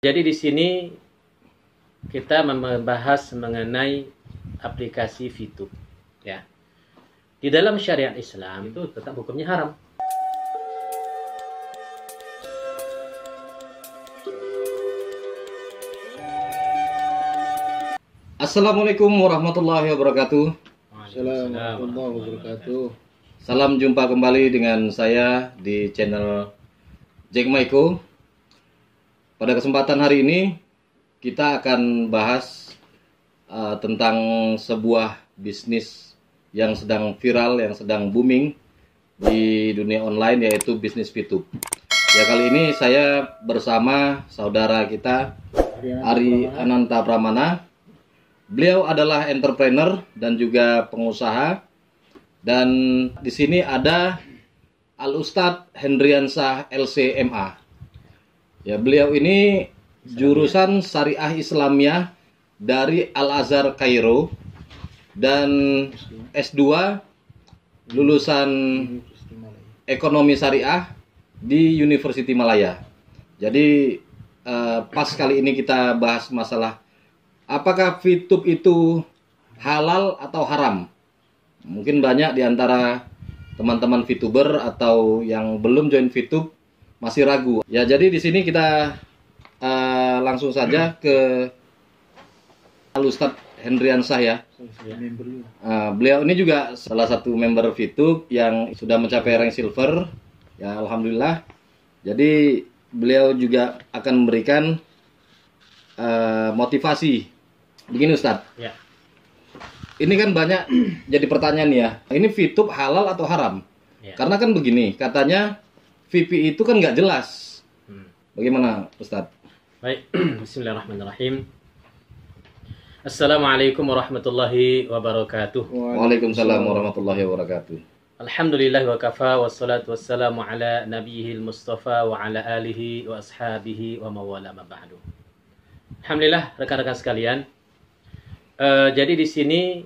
Jadi di sini kita membahas mengenai aplikasi VTube, ya. Di dalam syariat Islam itu tetap hukumnya haram. Assalamualaikum warahmatullahi wabarakatuh. Assalamualaikum warahmatullahi wabarakatuh. Salam jumpa kembali dengan saya di channel Jack Maiko. Pada kesempatan hari ini kita akan bahas tentang sebuah bisnis yang sedang viral, yang sedang booming di dunia online, yaitu bisnis VTube. Ya, kali ini saya bersama saudara kita Ari Ananta Pramana. Beliau adalah entrepreneur dan juga pengusaha. Dan di sini ada Al Ustadz Hendriansah LCMA. Ya, beliau ini jurusan Syariah Islamiyah dari Al Azhar Kairo dan S2 lulusan Ekonomi Syariah di University Malaya. Jadi pas kali ini kita bahas masalah apakah VTube itu halal atau haram. Mungkin banyak di antara teman-teman VTuber atau yang belum join VTube masih ragu. Ya, jadi di sini kita langsung saja ke Al Ustadz Hendriansah ya. Beliau ini juga salah satu member VTube yang sudah mencapai rank silver. Ya, alhamdulillah. Jadi beliau juga akan memberikan motivasi. Begini Ustadz. Ya. Ini kan banyak jadi pertanyaan ya. Ini VTube halal atau haram? Ya. Karena kan begini, katanya VP itu kan nggak jelas. Bagaimana Ustadz? Baik, bismillahirrahmanirrahim. Assalamualaikum warahmatullahi wabarakatuh. Waalaikumsalam warahmatullahi wabarakatuh. Alhamdulillah wa kafa wassalatu wassalamu ala nabiyil mustafa wa ala alihi wa ashabihi wa mawala ma ba'du. Alhamdulillah rekan-rekan sekalian. Jadi di sini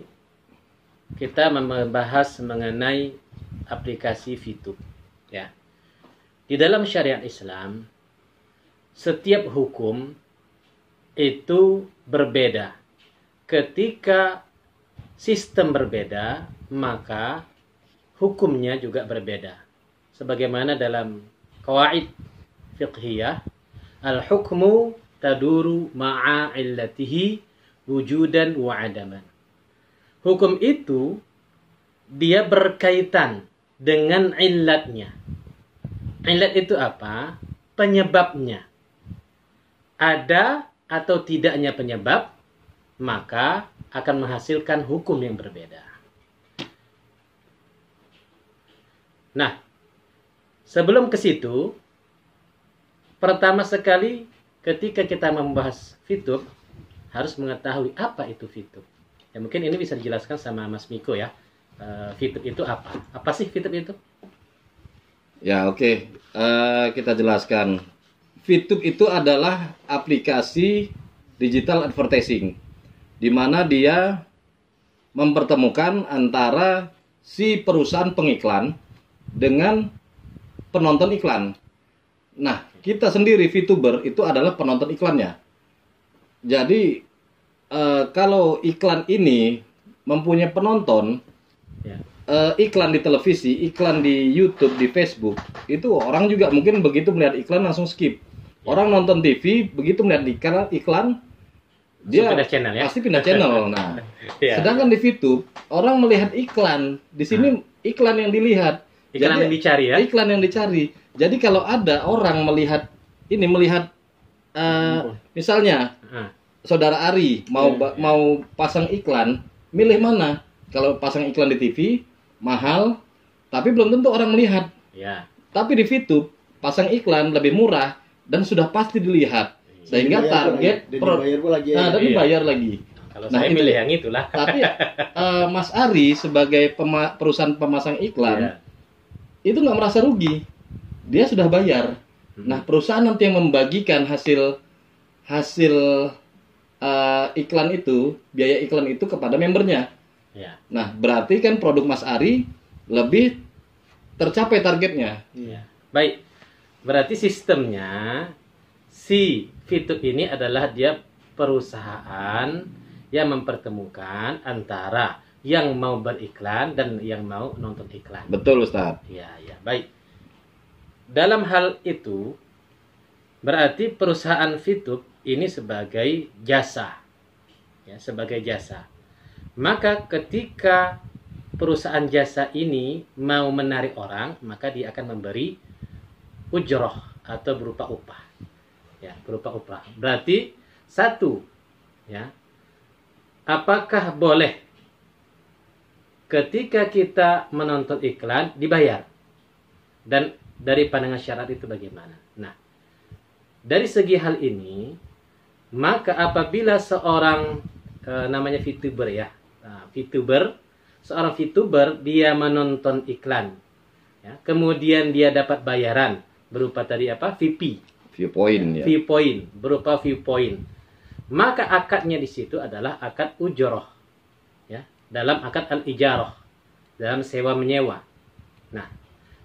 kita membahas mengenai aplikasi VTube, ya. Di dalam syariat Islam, setiap hukum itu berbeda. Ketika sistem berbeda, maka hukumnya juga berbeda. Sebagaimana dalam qawaid fiqhiyah, al-hukmu taduru ma'a illatihi wujudan wa adaman. Hukum itu dia berkaitan dengan illatnya. Illat itu apa? Penyebabnya. Ada atau tidaknya penyebab, maka akan menghasilkan hukum yang berbeda. Nah, sebelum ke situ, pertama sekali ketika kita membahas VTube, harus mengetahui apa itu VTube. Ya, mungkin ini bisa dijelaskan sama Mas Miko ya. VTube itu apa? Apa sih VTube itu? Ya, oke. Kita jelaskan. VTube itu adalah aplikasi digital advertising, di mana dia mempertemukan antara si perusahaan pengiklan dengan penonton iklan. Nah, kita sendiri VTuber itu adalah penonton iklannya. Jadi kalau iklan ini mempunyai penonton, Ya. Iklan di televisi, iklan di YouTube, di Facebook, itu orang juga mungkin begitu melihat iklan langsung skip. Orang nonton TV, begitu melihat iklan dia pindah channel, ya? pasti pindah channel. Nah, Ya. sedangkan di VTube orang melihat iklan, di sini iklan yang dilihat, Iklan yang dicari ya? Iklan yang dicari. Jadi kalau ada orang melihat misalnya Saudara Ari mau pasang iklan, milih mana? Kalau pasang iklan di TV mahal, tapi belum tentu orang melihat. Ya. Tapi di VTube pasang iklan lebih murah dan sudah pasti dilihat. Sehingga target dan dibayar lagi. Kalau saya milih yang itulah. Tapi Mas Ari sebagai perusahaan pemasang iklan itu nggak merasa rugi. Dia sudah bayar. Nah, perusahaan nanti yang membagikan hasil iklan itu, biaya iklan itu kepada membernya. Ya. Nah, berarti kan produk Mas Ari lebih tercapai targetnya. Ya. Baik. Berarti sistemnya si VTube ini adalah dia perusahaan yang mempertemukan antara yang mau beriklan dan yang mau nonton iklan. Betul, Ustaz. Ya, ya, baik. Dalam hal itu, berarti perusahaan VTube ini sebagai jasa. Ya, sebagai jasa. Maka ketika perusahaan jasa ini mau menarik orang, maka dia akan memberi ujroh atau berupa upah. Ya, berupa upah. Berarti satu, ya. Apakah boleh ketika kita menonton iklan dibayar? Dan dari pandangan syariat itu bagaimana? Nah, dari segi hal ini, maka apabila seorang namanya VTuber ya, seorang VTuber dia menonton iklan, ya, kemudian dia dapat bayaran berupa tadi apa? Viewpoint ya. Viewpoint, berupa viewpoint. Maka akadnya di situ adalah akad ujroh, ya, dalam akad al-ijarah, dalam sewa menyewa. Nah,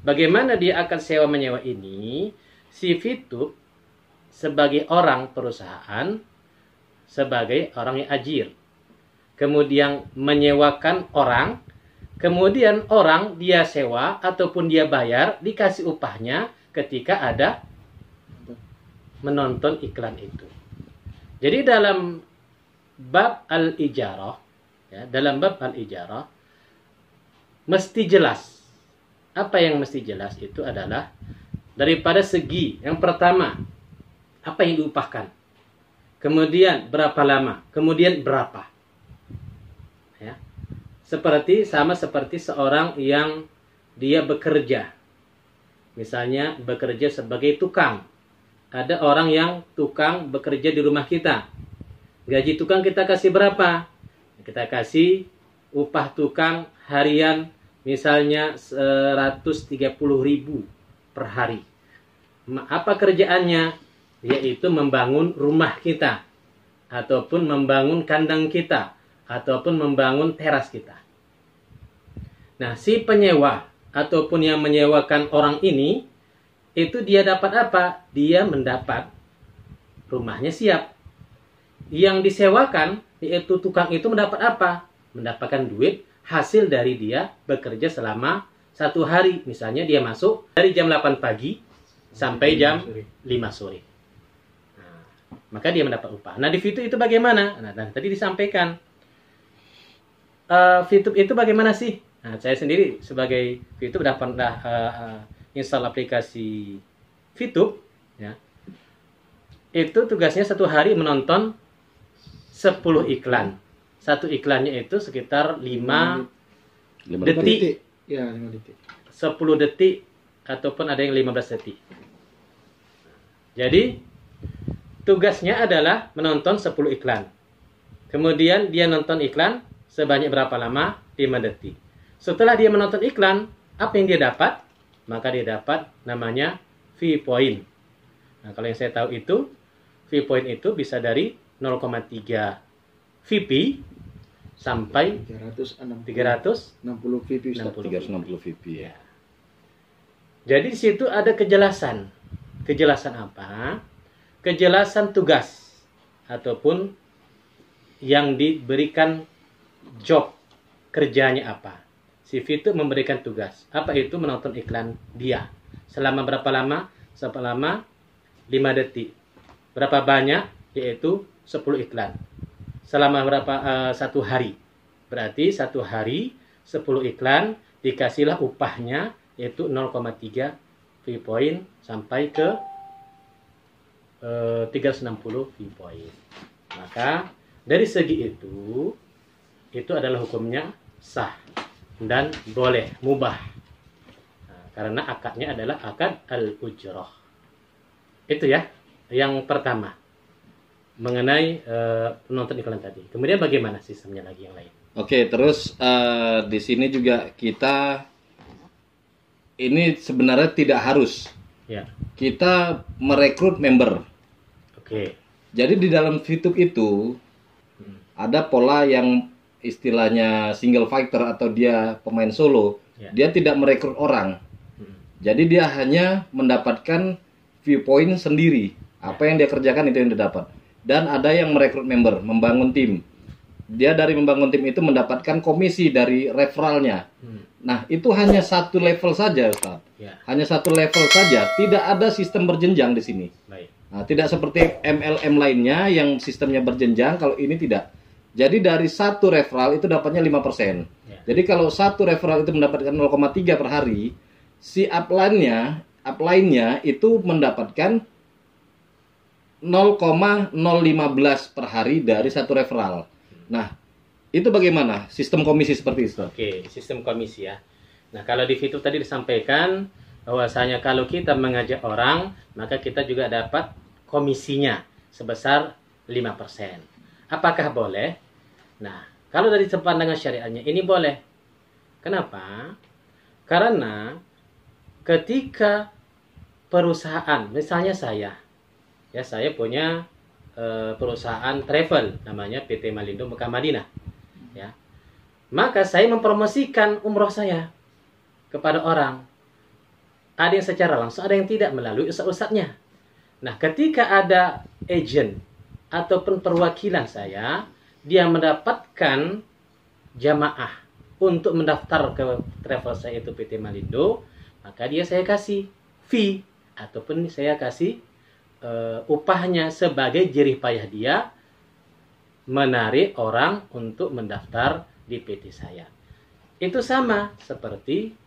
bagaimana dia akad sewa menyewa ini? Si VTube sebagai orang perusahaan, sebagai orang yang ajir, kemudian menyewakan orang, kemudian orang dia sewa ataupun dia bayar, dikasih upahnya ketika ada menonton iklan itu. Jadi dalam bab al-ijarah, ya, dalam bab al-ijarah mesti jelas. Apa yang mesti jelas itu adalah daripada segi yang pertama, apa yang diupahkan, kemudian berapa lama, kemudian berapa. Ya. Sama seperti seorang yang dia bekerja, misalnya bekerja sebagai tukang. Ada orang yang tukang bekerja di rumah kita. Gaji tukang kita kasih berapa? Kita kasih upah tukang harian misalnya 130.000 per hari. Apa kerjaannya? Yaitu membangun rumah kita, ataupun membangun kandang kita, ataupun membangun teras kita. Nah, si penyewa ataupun yang menyewakan orang ini, itu dia dapat apa? Dia mendapat rumahnya siap. Yang disewakan, yaitu tukang itu mendapat apa? Mendapatkan duit hasil dari dia bekerja selama 1 hari. Misalnya dia masuk dari jam 8 pagi sampai jam 5 sore. Nah, maka dia mendapat upah. Nah, di VTube itu bagaimana? Nah, tadi disampaikan. VTube itu bagaimana sih? Nah, saya sendiri sebagai VTube pernah install aplikasi VTube, ya. Itu tugasnya 1 hari menonton 10 iklan. Satu iklannya itu sekitar 5 detik. Ya, 5 detik. 10 detik ataupun ada yang 15 detik. Jadi tugasnya adalah menonton 10 iklan. Kemudian dia nonton iklan sebanyak berapa lama? 5 detik. Setelah dia menonton iklan, apa yang dia dapat? Maka dia dapat namanya viewpoint. Nah, kalau yang saya tahu itu, viewpoint itu bisa dari 0,3 VP sampai 360 VP. 360 VP ya. Jadi di situ ada kejelasan. Kejelasan apa? Kejelasan tugas ataupun yang diberikan job, kerjanya apa. Si VTube memberikan tugas. Apa itu? Menonton iklan dia. Selama berapa lama? Selama 5 detik. Berapa banyak? Yaitu 10 iklan. Selama berapa? 1 hari. Berarti 1 hari 10 iklan dikasihlah upahnya yaitu 0,3 viewpoint sampai ke 360 viewpoint. Maka dari segi itu adalah hukumnya sah dan boleh, mubah. Nah, karena akadnya adalah akad al-ujrah. Itu ya, yang pertama mengenai penonton iklan tadi. Kemudian bagaimana sistemnya lagi yang lain? Oke, terus di sini juga kita ini sebenarnya tidak harus. Ya. Kita merekrut member. Oke. Jadi di dalam VTube itu ada pola yang istilahnya single fighter atau dia pemain solo. Ya. Dia tidak merekrut orang. Jadi dia hanya mendapatkan viewpoint sendiri Apa yang dia kerjakan itu yang dia dapat. Dan ada yang merekrut member, membangun tim. Dia dari membangun tim itu mendapatkan komisi dari referralnya. Nah, itu hanya satu level saja, Ustaz. Ya. Hanya satu level saja, tidak ada sistem berjenjang di sini. Baik. Nah, tidak seperti MLM lainnya yang sistemnya berjenjang, kalau ini tidak. Jadi dari satu referral itu dapatnya 5%. Ya. Jadi kalau satu referral itu mendapatkan 0,3 per hari, si upline-nya itu mendapatkan 0,015 per hari dari satu referral. Nah, itu bagaimana sistem komisi seperti itu? Oke, sistem komisi ya. Nah, kalau di Fitup tadi disampaikan bahwasanya kalau kita mengajak orang, maka kita juga dapat komisinya sebesar 5%. Apakah boleh? Nah, kalau dari pandangan syariatnya ini boleh. Kenapa? Karena ketika perusahaan, misalnya saya punya perusahaan travel namanya PT Malindo Mekah Madinah, ya. Maka saya mempromosikan umroh saya kepada orang. Ada yang secara langsung, ada yang tidak melalui ustadz-ustadznya. Nah, ketika ada agent ataupun perwakilan saya, dia mendapatkan jamaah untuk mendaftar ke travel saya itu PT Malindo, maka saya kasih fee ataupun saya kasih upahnya sebagai jerih payah dia menarik orang untuk mendaftar di PT saya. Itu sama seperti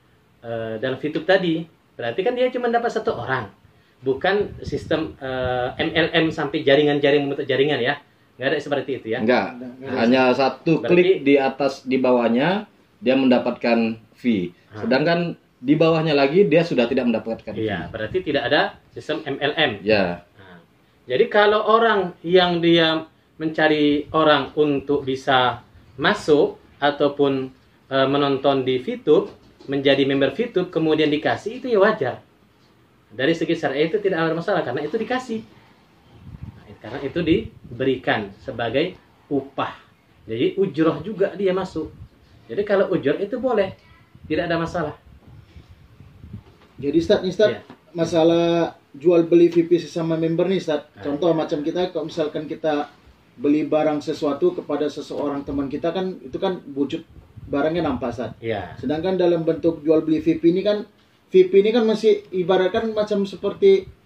dalam Fitup tadi. Berarti kan dia cuma dapat satu orang. Bukan sistem MLM sampai jaringan-jaring membentuk jaringan ya. Nggak ada seperti itu ya. Enggak. Hanya satu klik di atas, di bawahnya dia mendapatkan fee. Sedangkan di bawahnya lagi dia sudah tidak mendapatkan fee. Iya, berarti tidak ada sistem MLM. Ya. Jadi kalau orang yang dia mencari orang untuk bisa masuk ataupun menonton di Fitup, menjadi member Fitup, kemudian dikasih, itu ya wajar. Dari segi syariah itu tidak ada masalah karena itu dikasih. Karena itu diberikan sebagai upah. Jadi ujroh juga dia masuk. Jadi kalau ujroh itu boleh, tidak ada masalah. Jadi Ustaz, Ya. masalah jual beli VIP sesama member nih Ustaz. Contoh macam kita, kalau misalkan kita beli barang sesuatu kepada seseorang teman kita kan, itu kan wujud barangnya nampak Ustaz. Ya. Sedangkan dalam bentuk jual beli VIP ini kan masih ibaratkan macam seperti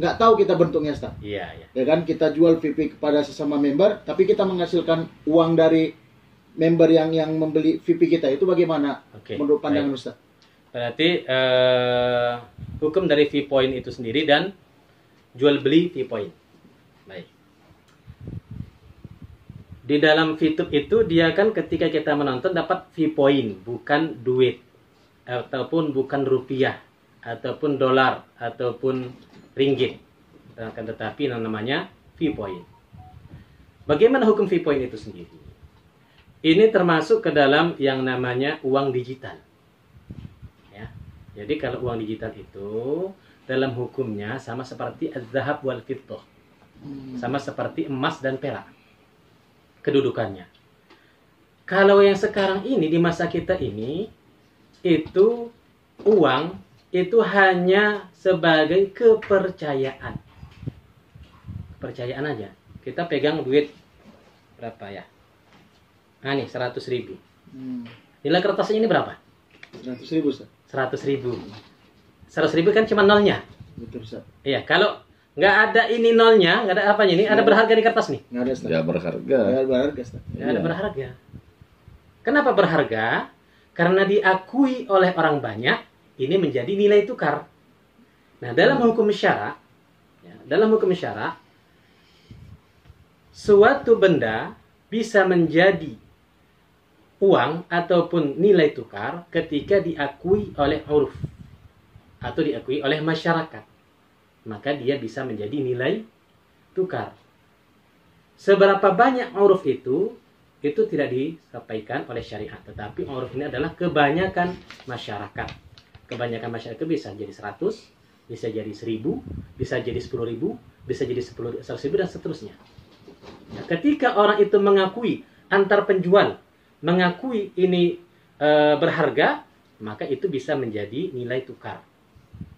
nggak tahu kita bentuknya Ustaz. Iya, iya. Ya kan, kita jual VIP kepada sesama member, tapi kita menghasilkan uang dari member yang membeli VIP kita. Itu bagaimana menurut pandangan Ustaz? Berarti hukum dari fee point itu sendiri dan jual beli fee point. Baik. Di dalam Fitup itu dia kan ketika kita menonton dapat fee point, bukan duit ataupun bukan rupiah ataupun dolar ataupun ringgit. Akan tetapi namanya fee point. Bagaimana hukum fee point itu sendiri? Ini termasuk ke dalam yang namanya uang digital. Jadi kalau uang digital itu dalam hukumnya sama seperti az-zahab wal fiddah. Sama seperti emas dan perak. Kedudukannya. Kalau yang sekarang ini di masa kita ini itu uang itu hanya sebagai kepercayaan. Kepercayaan aja. Kita pegang duit berapa ya? Nah nih 100.000. Nilai kertasnya ini berapa? 100.000 Ustaz. 100.000. 100.000 kan cuma nolnya. Betul Ustaz. Iya, kalau nggak ada ini nolnya, nggak ada apanya ini, ada berharga di kertas nih. Nggak ada Ustaz. Ya berharga. Nggak berharga Ustaz. Nggak ada berharga. Kenapa berharga? Karena diakui oleh orang banyak, ini menjadi nilai tukar. Nah, dalam hukum syara, suatu benda bisa menjadi uang ataupun nilai tukar ketika diakui oleh uruf atau diakui oleh masyarakat, maka dia bisa menjadi nilai tukar. Seberapa banyak uruf itu tidak disampaikan oleh syariat, tetapi uruf ini adalah kebanyakan masyarakat. Kebanyakan masyarakat bisa jadi 100, bisa jadi 1000, bisa jadi 10.000, bisa jadi 100.000 dan seterusnya. Nah, ketika orang itu mengakui, antar penjual mengakui ini berharga, maka itu bisa menjadi nilai tukar.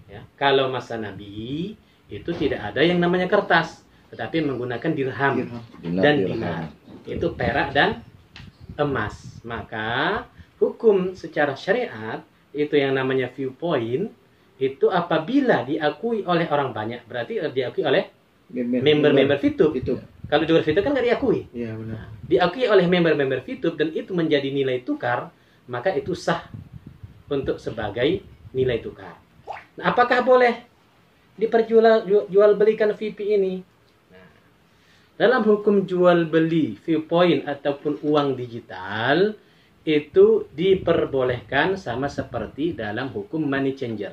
Ya. Kalau masa Nabi itu tidak ada yang namanya kertas, tetapi menggunakan dirham dan dinar. Itu perak dan emas. Maka hukum secara syariat itu yang namanya viewpoint itu apabila diakui oleh orang banyak, berarti diakui oleh member-member VTube. Kalau jual VTube kan nggak diakui. Iya, benar. Diakui oleh member-member VTube dan itu menjadi nilai tukar, maka itu sah untuk sebagai nilai tukar. Nah, apakah boleh diperjual belikan VP ini? Nah, dalam hukum jual beli viewpoint ataupun uang digital itu diperbolehkan sama seperti dalam hukum money changer,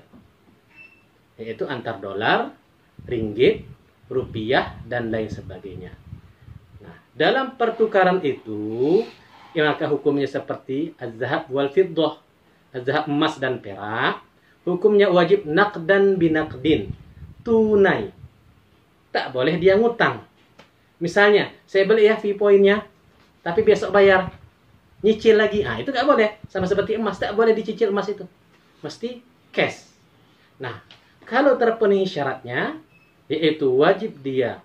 yaitu antar dolar, ringgit, rupiah, dan lain sebagainya. Nah, dalam pertukaran itu, maka hukumnya seperti az-zahab wal fiddah, az-zahab emas dan perak, hukumnya wajib naqdan binaqdin, tunai. Tak boleh dia ngutang. Misalnya, saya beli ya V-point-nya, tapi besok bayar, nyicil lagi. Ah, itu nggak boleh. Sama seperti emas, tak boleh dicicil emas itu. Mesti cash. Nah, kalau terpenuhi syaratnya, yaitu wajib dia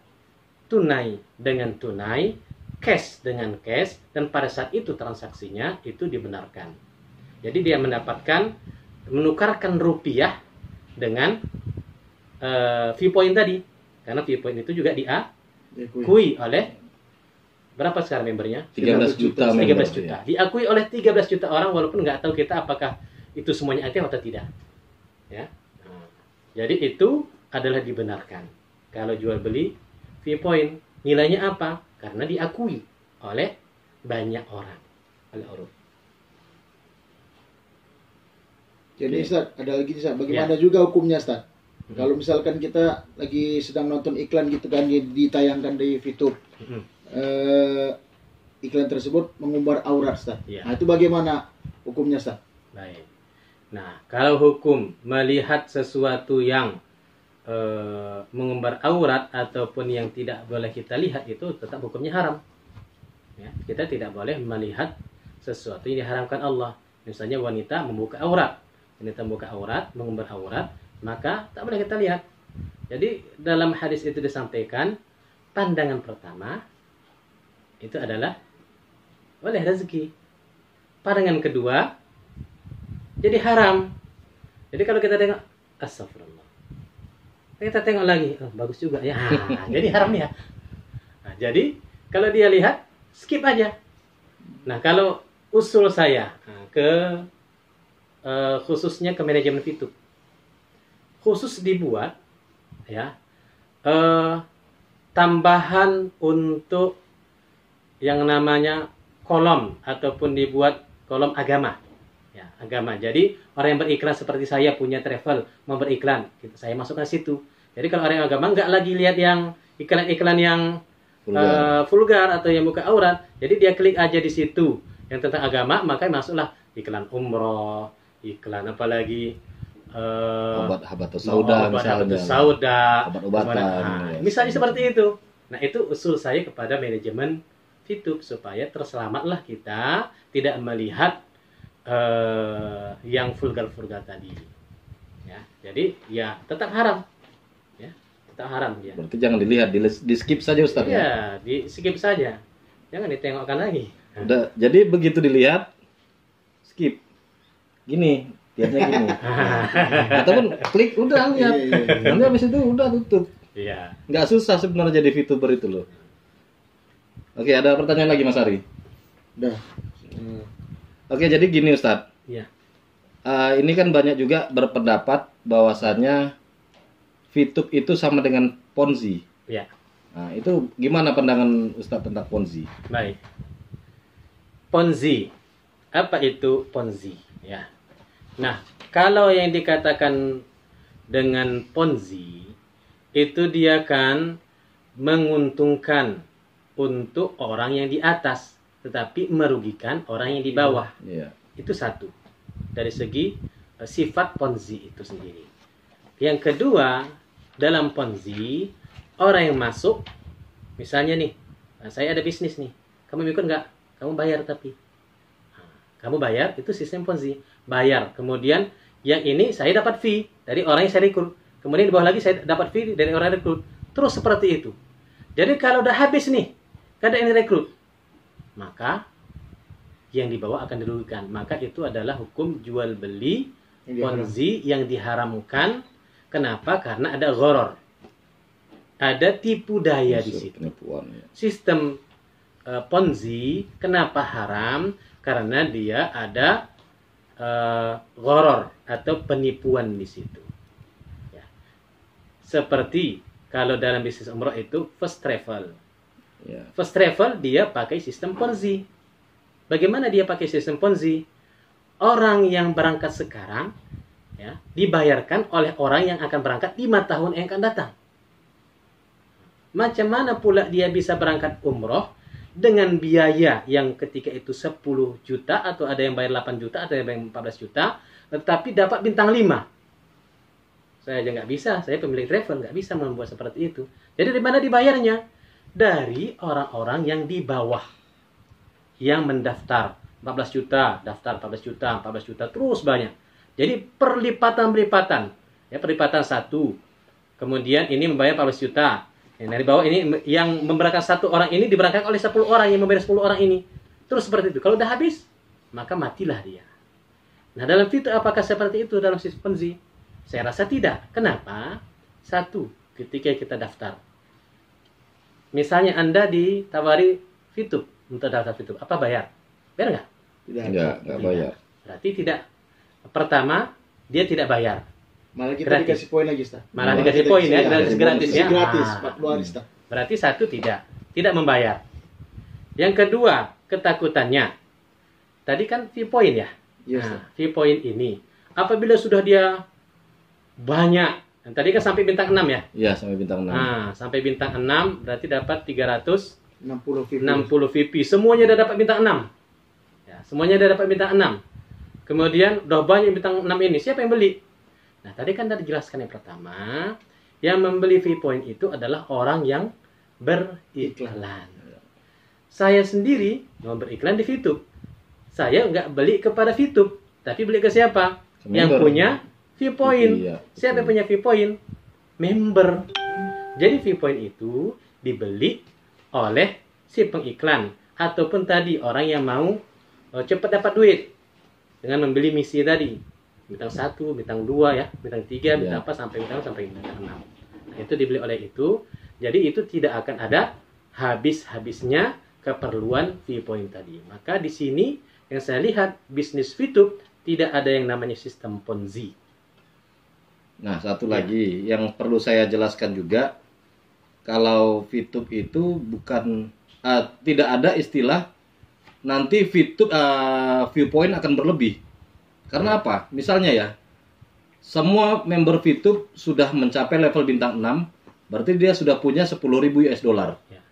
tunai dengan tunai, cash dengan cash, dan pada saat itu transaksinya itu dibenarkan. Jadi dia menukarkan rupiah dengan V-point tadi, karena V-point itu juga diakui oleh berapa sekarang membernya? 13 juta. 13 juta. Diakui oleh 13 juta orang, walaupun nggak tahu kita apakah itu semuanya aktif atau tidak. Ya. Nah, jadi itu adalah dibenarkan. Kalau jual beli V-point, nilainya apa? Karena diakui oleh banyak orang. Oleh orang. Jadi Ustaz, ada lagi Ustaz, bagaimana juga hukumnya Ustaz? Kalau misalkan kita lagi sedang nonton iklan gitu kan, ditayangkan di VTube, iklan tersebut mengumbar aurat Ustaz. Nah, itu bagaimana hukumnya Ustaz? Baik. Nah, kalau hukum melihat sesuatu yang mengumbar aurat ataupun yang tidak boleh kita lihat, itu tetap hukumnya haram. Ya, kita tidak boleh melihat sesuatu yang diharamkan Allah. Misalnya wanita membuka aurat. Wanita membuka aurat, mengumbar aurat, maka tak boleh kita lihat. Jadi dalam hadis itu disampaikan, pandangan pertama itu adalah boleh rezeki. Pandangan kedua jadi haram. Jadi kalau kita tengok, astagfirullah, kita tengok lagi, oh, bagus juga ya, jadi haram ya. Nah, jadi kalau dia lihat, skip aja. Nah, kalau usul saya khususnya ke manajemen VTube, khusus dibuat ya tambahan untuk yang namanya kolom, ataupun dibuat kolom agama ya, agama. Jadi orang yang beriklan seperti saya punya travel mau beriklan, saya masukkan situ. Jadi kalau orang yang agama nggak lagi lihat yang iklan-iklan yang vulgar atau yang buka aurat, jadi dia klik aja di situ yang tentang agama, maka masuklah iklan umroh, iklan apalagi obat-obatan sauda, obat-obatan, misalnya seperti itu. Nah, itu usul saya kepada manajemen VTube supaya terselamatlah kita tidak melihat yang vulgar-vulgar tadi. Ya, jadi ya tetap haram. Ya, tetap haram ya. Berarti jangan dilihat, di skip saja Ustaz. Ya, di skip saja. Jangan ditengokkan lagi. Udah, jadi begitu dilihat skip. Gini, lihatnya gini. Ataupun klik udah lihat. Nanti habis itu udah tutup. Iya. Nggak susah sebenarnya jadi VTuber itu loh. Oke, ada pertanyaan lagi Mas Ari? Udah. Oke, jadi gini Ustadz. Iya. Ini kan banyak juga berpendapat bahwasannya VTube itu sama dengan Ponzi. Iya. Nah, itu gimana pandangan Ustadz tentang Ponzi? Baik. Ponzi. Apa itu Ponzi? Ya. Nah, kalau yang dikatakan dengan Ponzi, itu dia kan menguntungkan untuk orang yang di atas, tetapi merugikan orang yang di bawah. Iya. Itu satu. Dari segi sifat Ponzi itu sendiri. Yang kedua, dalam Ponzi, orang yang masuk, misalnya nih, saya ada bisnis nih, kamu ikut nggak? Kamu bayar tapi. Kamu bayar, itu sistem Ponzi. Bayar. Kemudian yang ini saya dapat fee dari orang yang saya rekrut. kemudian di bawah lagi saya dapat fee dari orang rekrut. Terus seperti itu. Jadi kalau udah habis nih, kada ini rekrut, maka yang dibawa akan dirugikan. Maka itu adalah hukum jual beli ponzi yang diharamkan. Kenapa? Karena ada gharar. Ada tipu daya di situ. Penipuan, ya. Sistem ponzi kenapa haram? Karena dia ada gharar atau penipuan di situ. Ya. Seperti kalau dalam bisnis umroh itu first travel. Ya. First travel dia pakai sistem ponzi. Bagaimana dia pakai sistem ponzi? Orang yang berangkat sekarang ya, dibayarkan oleh orang yang akan berangkat 5 tahun yang akan datang. Macam mana pula dia bisa berangkat umroh dengan biaya yang ketika itu 10 juta, atau ada yang bayar 8 juta, atau yang bayar 14 juta, tetapi dapat bintang 5. Saya aja nggak bisa, saya pemilik travel nggak bisa membuat seperti itu. Jadi di mana dibayarnya? Dari orang-orang yang di bawah, yang mendaftar 14 juta, daftar 14 juta, 14 juta, terus banyak. Jadi perlipatan-perlipatan. Ya, perlipatan 1. Kemudian ini membayar 14 juta. Yang dari bawah ini yang memberangkatkan 1 orang ini diberangkatkan oleh 10 orang yang membayar 10 orang ini. Terus seperti itu. Kalau udah habis, maka matilah dia. Nah, dalam fitur apakah seperti itu dalam sistem ponzi? Saya rasa tidak. Kenapa? 1, ketika kita daftar. Misalnya Anda ditawari Fitup untuk daftar Fitup, apa bayar? Bayar nggak? Nggak bayar. Berarti tidak. Pertama, dia tidak bayar. Malah kita dikasih poin lagi, Ustaz. Malah dikasih poin ya, gratis ya. Gratis, 40 hari, Ustaz. Berarti 1 tidak membayar. Yang kedua, ketakutannya. Tadi kan fee point ya. Yes, Nah, fee point ini apabila sudah dia banyak. Tadi kan sampai bintang 6 ya? Iya, sampai bintang 6. Nah, sampai bintang 6 berarti dapat 60 VP. Semuanya udah dapat bintang 6. Ya, semuanya udah dapat bintang 6. Kemudian udah banyak bintang 6 ini. Siapa yang beli? Nah, tadi kan tadi dijelaskan yang pertama, yang membeli fee point itu adalah orang yang beriklan. Saya sendiri mau beriklan di Fitup. Saya nggak beli kepada Fitup, tapi beli ke siapa? Yang punya fee point. Iya, Siapa yang punya fee point? Member. Jadi fee point itu dibeli oleh si pengiklan ataupun tadi orang yang mau cepat dapat duit dengan membeli misi tadi. Bintang 1, bintang 2 ya, bintang 3, bintang 4 sampai bintang 6. Nah, itu dibeli oleh itu. Jadi itu tidak akan ada habis-habisnya keperluan fee point tadi. Maka di sini yang saya lihat bisnis Fitup tidak ada yang namanya sistem ponzi. Nah, satu lagi yang perlu saya jelaskan juga, kalau Fitup itu bukan tidak ada istilah nanti Fitup view point akan berlebih. Karena apa? Misalnya ya, semua member Fitup sudah mencapai level bintang 6, berarti dia sudah punya 10.000 US dollar. Ya.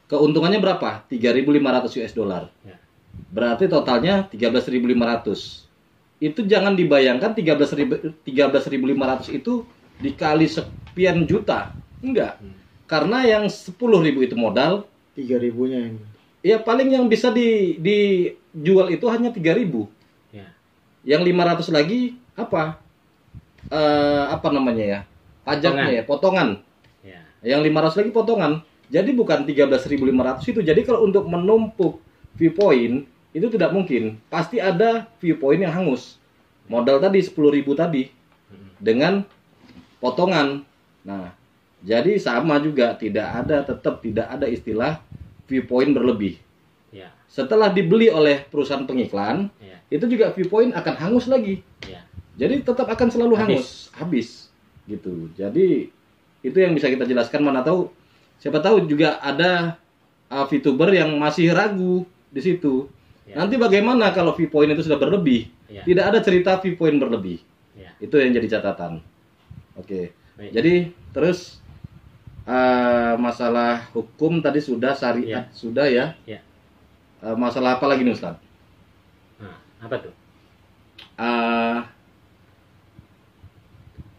Keuntungannya berapa? 3.500 US dollar. Ya. Berarti totalnya 13.500. Itu jangan dibayangkan 13.500 itu dikali sekian juta. Enggak. Karena yang 10.000 itu modal, 3.000-nya yang ya paling yang bisa dijual itu hanya 3.000. Ya. Yang 500 lagi apa? Apa namanya ya? Pajaknya ya, potongan. Ya. Yang 500 lagi potongan. Jadi bukan 13.500 itu. Jadi kalau untuk menumpuk view point itu tidak mungkin. Pasti ada view point yang hangus. Modal tadi 10.000 tadi dengan potongan. Nah, jadi sama juga tetap tidak ada istilah view point berlebih. Ya. Setelah dibeli oleh perusahaan pengiklan, Ya. itu juga view point akan hangus lagi. Ya. Jadi tetap akan selalu habis gitu. Jadi itu yang bisa kita jelaskan. Mana tahu, siapa tahu juga ada VTuber yang masih ragu di situ. Ya. Nanti bagaimana kalau view point itu sudah berlebih? Ya. Tidak ada cerita view point berlebih. Ya. Itu yang jadi catatan. Oke. Baik. Jadi terus masalah hukum tadi sudah, syariat sudah ya. Ya. Masalah apa lagi nih Ustaz? Nah, apa tuh?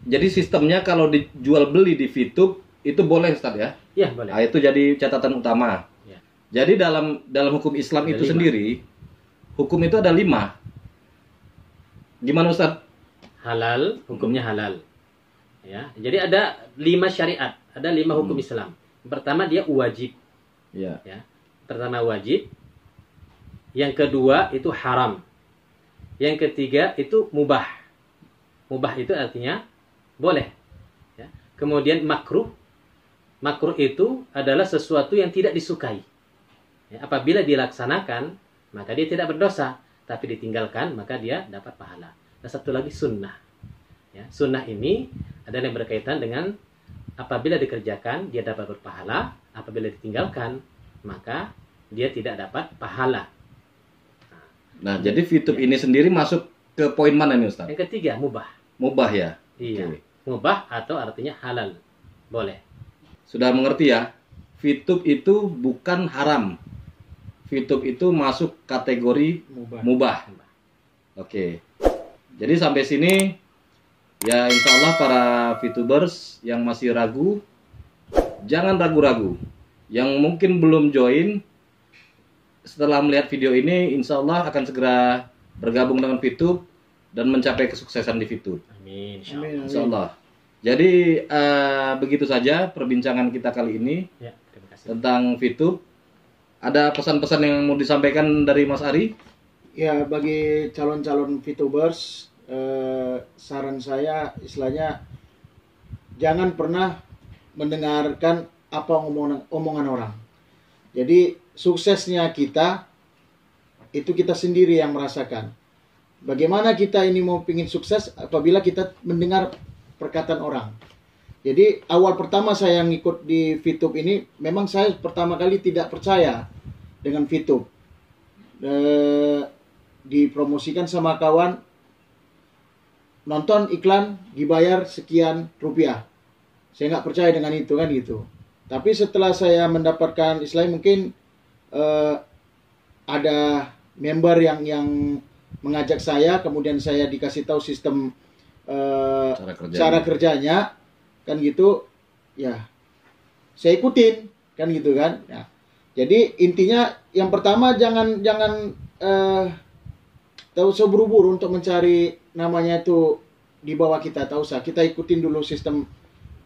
Jadi sistemnya kalau dijual beli di Fitup itu boleh Ustaz ya? Ya, boleh. Nah, itu jadi catatan utama. Ya. Jadi dalam hukum Islam Ada itu 5. sendiri, hukum itu ada 5. Gimana Ustaz? Halal, hukumnya halal. Ya, jadi ada 5 syariat, ada 5 hukum Islam. Yang pertama dia wajib. Ya. Ya. Pertama wajib. Yang kedua itu haram. Yang ketiga itu mubah. Mubah itu artinya boleh. Ya. Kemudian makruh. Makruh itu adalah sesuatu yang tidak disukai. Ya, apabila dilaksanakan, maka dia tidak berdosa. Tapi ditinggalkan, maka dia dapat pahala. Dan satu lagi sunnah. Ya, sunnah ini adalah yang berkaitan dengan apabila dikerjakan, dia dapat berpahala. Apabila ditinggalkan, maka dia tidak dapat pahala. Nah, jadi VTube ini sendiri masuk ke poin mana nih Ustaz? Yang ketiga, mubah. Mubah ya? Iya. Oke. Mubah atau artinya halal. Boleh. Sudah mengerti ya? VTube itu bukan haram. VTube itu masuk kategori mubah. Oke. Jadi sampai sini ya insya Allah para VTubers yang masih ragu, jangan ragu-ragu. Yang mungkin belum join, setelah melihat video ini insya Allah akan segera bergabung dengan VTube dan mencapai kesuksesan di VTube. Amin. Insya Allah. Jadi begitu saja perbincangan kita kali ini Ya, terima kasih. tentang VTube. Ada pesan-pesan yang mau disampaikan dari Mas Ari? Ya, bagi calon-calon VTubers, saran saya istilahnya jangan pernah mendengarkan apa omongan orang. Jadi suksesnya kita itu kita sendiri yang merasakan. Bagaimana kita ini mau pingin sukses apabila kita mendengar perkataan orang. Jadi awal pertama saya ngikut di VTube ini, memang saya pertama kali tidak percaya dengan VTube. Dipromosikan sama kawan, nonton iklan dibayar sekian rupiah. Saya nggak percaya dengan itu kan gitu. Tapi setelah saya mendapatkan istilahnya mungkin ada member yang mengajak saya, kemudian saya dikasih tahu sistem cara kerjanya kan gitu, ya saya ikutin kan gitu kan. Ya. Jadi intinya yang pertama jangan tahu usah buru-buru untuk mencari namanya itu di bawah kita, tahu usah kita ikutin dulu sistem,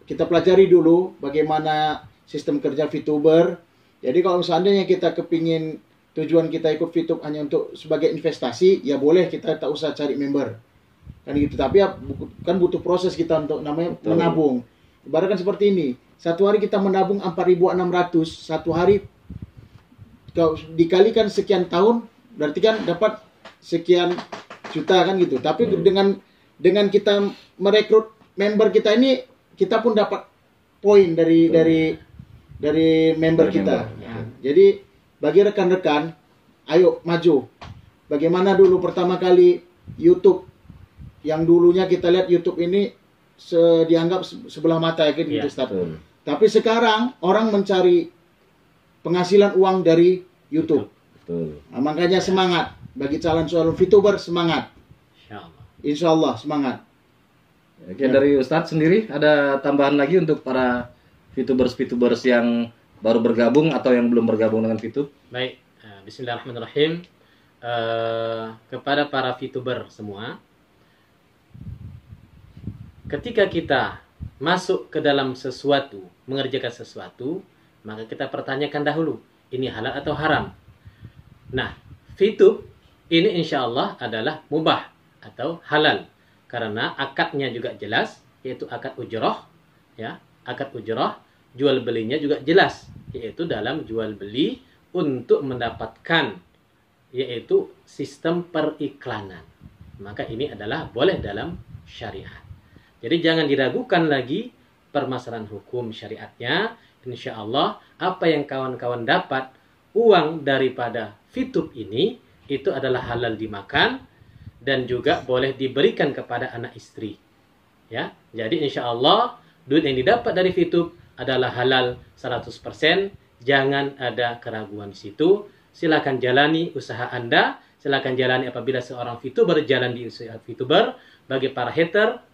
kita pelajari dulu bagaimana sistem kerja VTuber. Jadi kalau seandainya kita kepingin tujuan kita ikut VTube hanya untuk sebagai investasi, ya boleh kita tak usah cari member kan gitu. Tapi ya, kan butuh proses kita untuk namanya menabung. Ibaratkan seperti ini, satu hari kita menabung 4.600, satu hari kalau dikalikan sekian tahun berarti kan dapat sekian juta kan gitu. Tapi dengan kita merekrut member kita ini, kita pun dapat poin dari member kita. Nah, jadi bagi rekan-rekan, ayo maju. Bagaimana dulu pertama kali YouTube, yang dulunya kita lihat YouTube ini dianggap sebelah mata ya gitu, Ustaz. Tapi sekarang orang mencari penghasilan uang dari YouTube. Betul. Nah, makanya semangat bagi calon-calon VTuber, semangat. Insya Allah semangat. Oke, dari Ustadz sendiri ada tambahan lagi untuk para VTubers yang baru bergabung atau yang belum bergabung dengan VTube? Baik, bismillahirrahmanirrahim. Kepada para VTuber semua, ketika kita masuk ke dalam sesuatu, mengerjakan sesuatu, maka kita pertanyakan dahulu, ini halal atau haram. Nah, VTube ini insya Allah adalah mubah atau halal, karena akadnya juga jelas, yaitu akad ujroh, ya, akad ujroh, jual belinya juga jelas, yaitu dalam jual beli untuk mendapatkan, yaitu sistem periklanan. Maka ini adalah boleh dalam syariat. Jadi jangan diragukan lagi permasalahan hukum syariatnya. Insya Allah apa yang kawan-kawan dapat uang daripada VTube ini itu adalah halal dimakan dan juga boleh diberikan kepada anak istri. Ya, jadi insya Allah duit yang didapat dari VTube adalah halal 100%. Jangan ada keraguan di situ. Silakan jalani usaha Anda. Silakan jalani apabila seorang VTuber jalan di usaha VTuber. Bagi para hater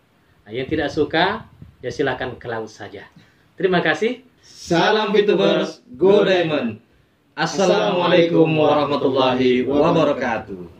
yang tidak suka, ya silakan ke laut saja. Terima kasih. Salam VTubers, Go Diamond. Assalamualaikum warahmatullahi wabarakatuh.